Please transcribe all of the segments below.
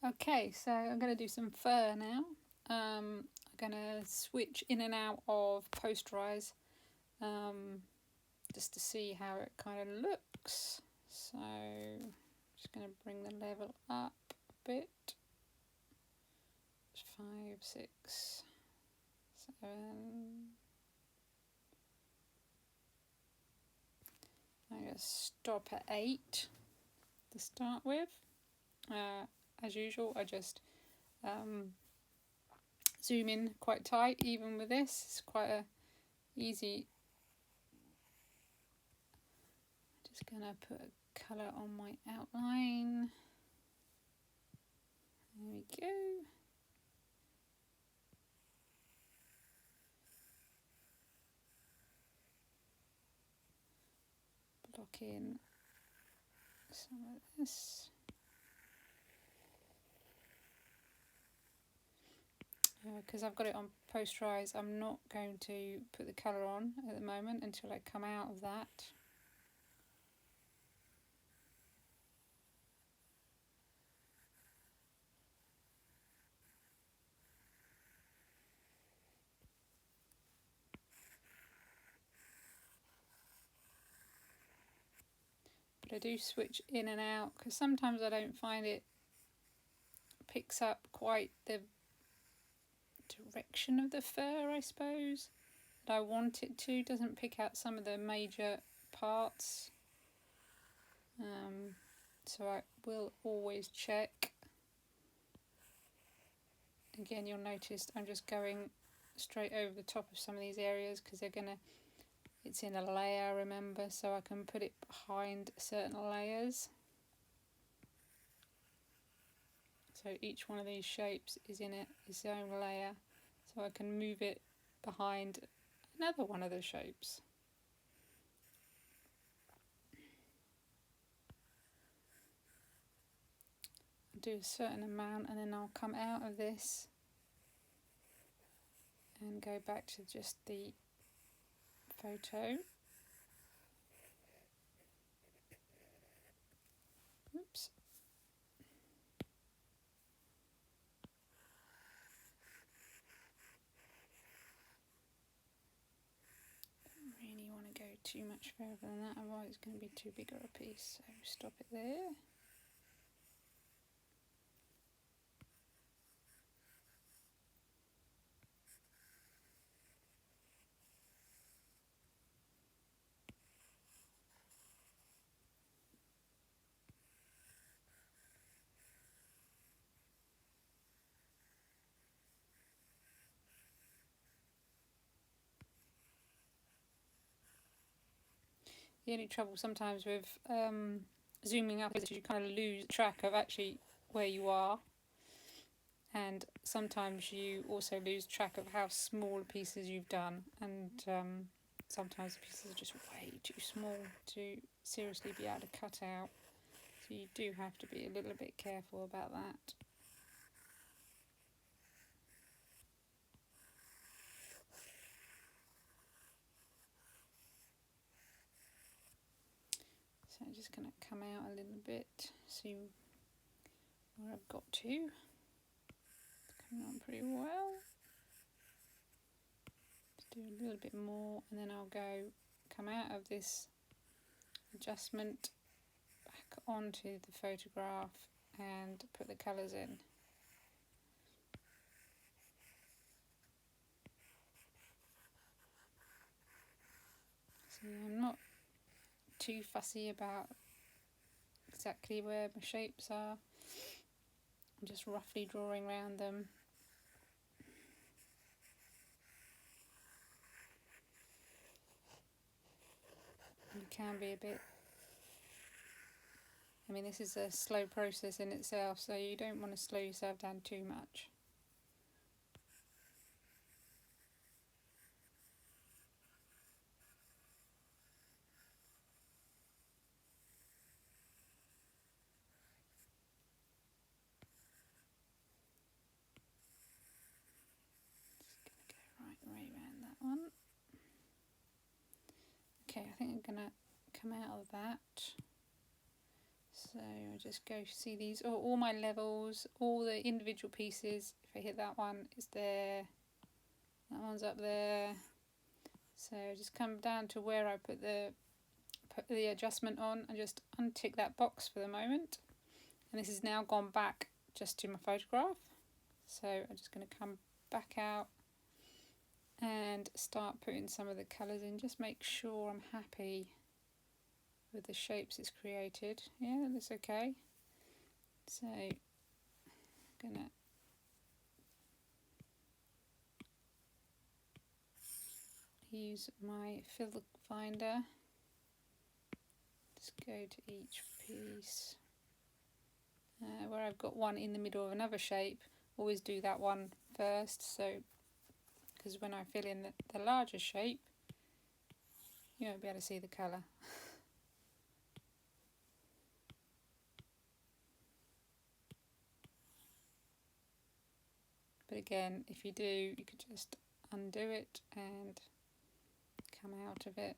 Okay, so I'm going to do some fur now. I'm going to switch in and out of posterize just to see how it kind of looks. So I'm just going to bring the level up a bit. 5, 6, 7. I'm going to stop at 8 to start with. As usual, I just zoom in quite tight. Even with this, it's quite a easy. Just gonna put a colour on my outline. There we go. Block in some of this. Because I've got it on posterize, I'm not going to put the colour on at the moment until I come out of that. But I do switch in and out because sometimes I don't find it picks up quite the direction of the fur, I suppose, that I want it to. Doesn't pick out some of the major parts. So I will always check. Again, you'll notice I'm just going straight over the top of some of these areas because it's in a layer, remember, so I can put it behind certain layers. So each one of these shapes is in its own layer, so I can move it behind another one of the shapes. I'll do a certain amount and then I'll come out of this and go back to just the photo. Oops. Don't really want to go too much further than that, otherwise it's going to be too big of a piece, so stop it there. The only trouble sometimes with zooming up is you kind of lose track of actually where you are, and sometimes you also lose track of how small pieces you've done, and sometimes the pieces are just way too small to seriously be able to cut out, so you do have to be a little bit careful about that. So I'm just going to come out a little bit, see where I've got to. It's coming on pretty well. Just do a little bit more and then I'll come out of this adjustment back onto the photograph and put the colours in. So I'm not too fussy about exactly where my shapes are. I'm just roughly drawing around them. You can be a bit, I mean, this is a slow process in itself, so you don't want to slow yourself down too much. Right around that one. Okay, I think I'm going to come out of that. So So I just go see these, all my levels, all the individual pieces. If I hit that one, it's there. That one's up there. So I just come down to where I put the adjustment on and just untick that box for the moment. And this has now gone back just to my photograph. So I'm just going to come back out and start putting some of the colours in. Just make sure I'm happy with the shapes it's created. Yeah, that's okay. So I'm gonna use my fill finder. Just go to each piece. Where I've got one in the middle of another shape, always do that one first. So, because when I fill in the larger shape, you won't be able to see the colour. But again, if you do, you could just undo it and come out of it.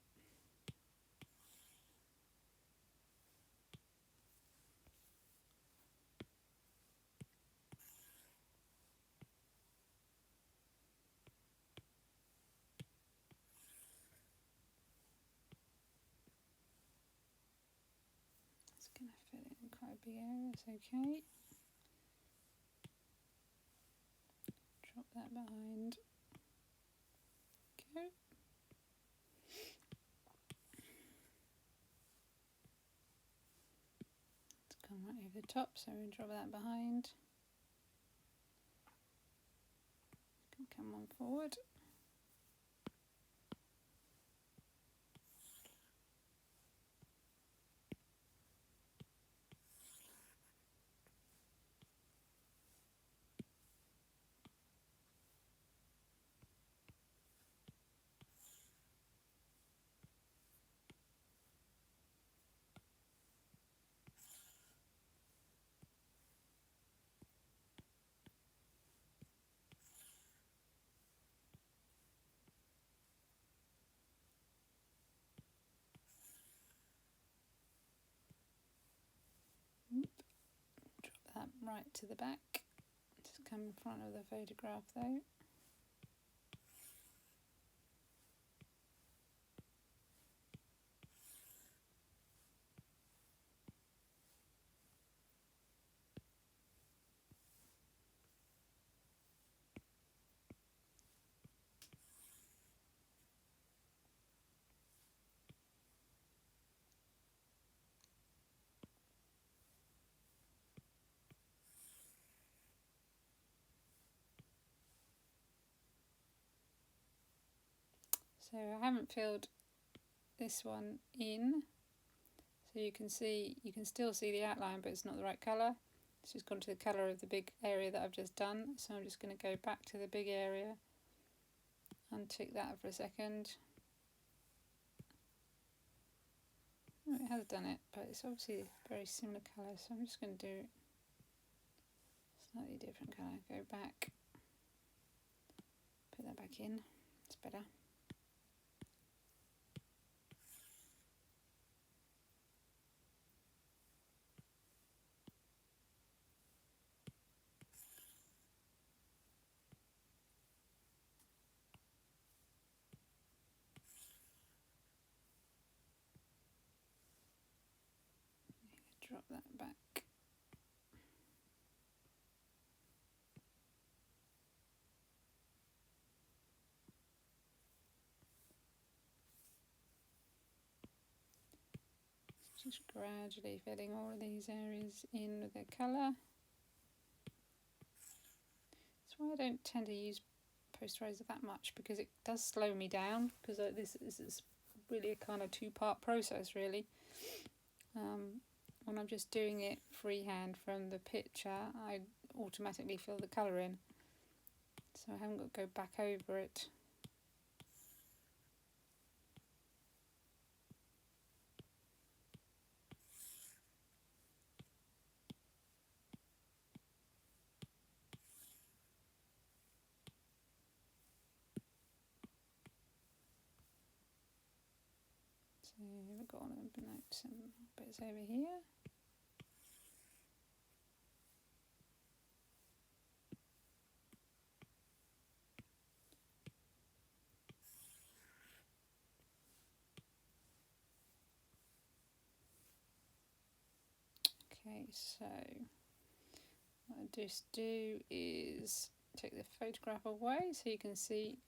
It's going to fit in quite a big area, it's okay. Drop that behind. Go. Let's come right over the top, so we drop that behind. Come on forward. Drop that right to the back. Just come in front of the photograph though. So I haven't filled this one in, so you can still see the outline, but it's not the right colour. It's just gone to the colour of the big area that I've just done. So I'm just going to go back to the big area, untick that for a second. Oh, it has done it, but it's obviously a very similar colour, so I'm just going to do slightly different colour. Go back, put that back in, it's better. Drop that back. Just gradually filling all of these areas in with the colour. That's why I don't tend to use posterizer that much, because it does slow me down, because this is really a kind of two-part process really. When I'm just doing it freehand from the picture, I automatically fill the colour in, so I haven't got to go back over it. So we've got all of the notes and bits over here. Okay, so what I just do is take the photograph away so you can see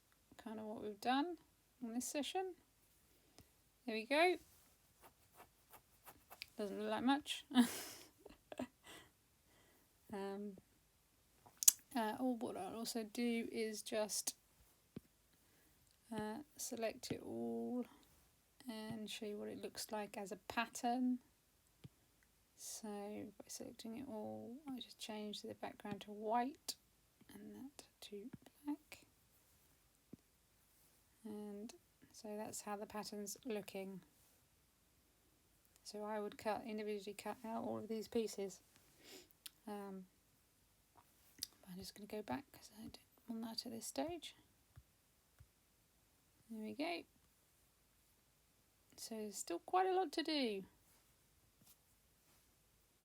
kind of what we've done in this session. There we go. Doesn't look like much. What I'll also do is just select it all and show you what it looks like as a pattern. So by selecting it all, I just change the background to white and that to black. And so that's how the pattern's looking. So I would individually cut out all of these pieces. I'm just going to go back because I don't want that at this stage. There we go. So there's still quite a lot to do.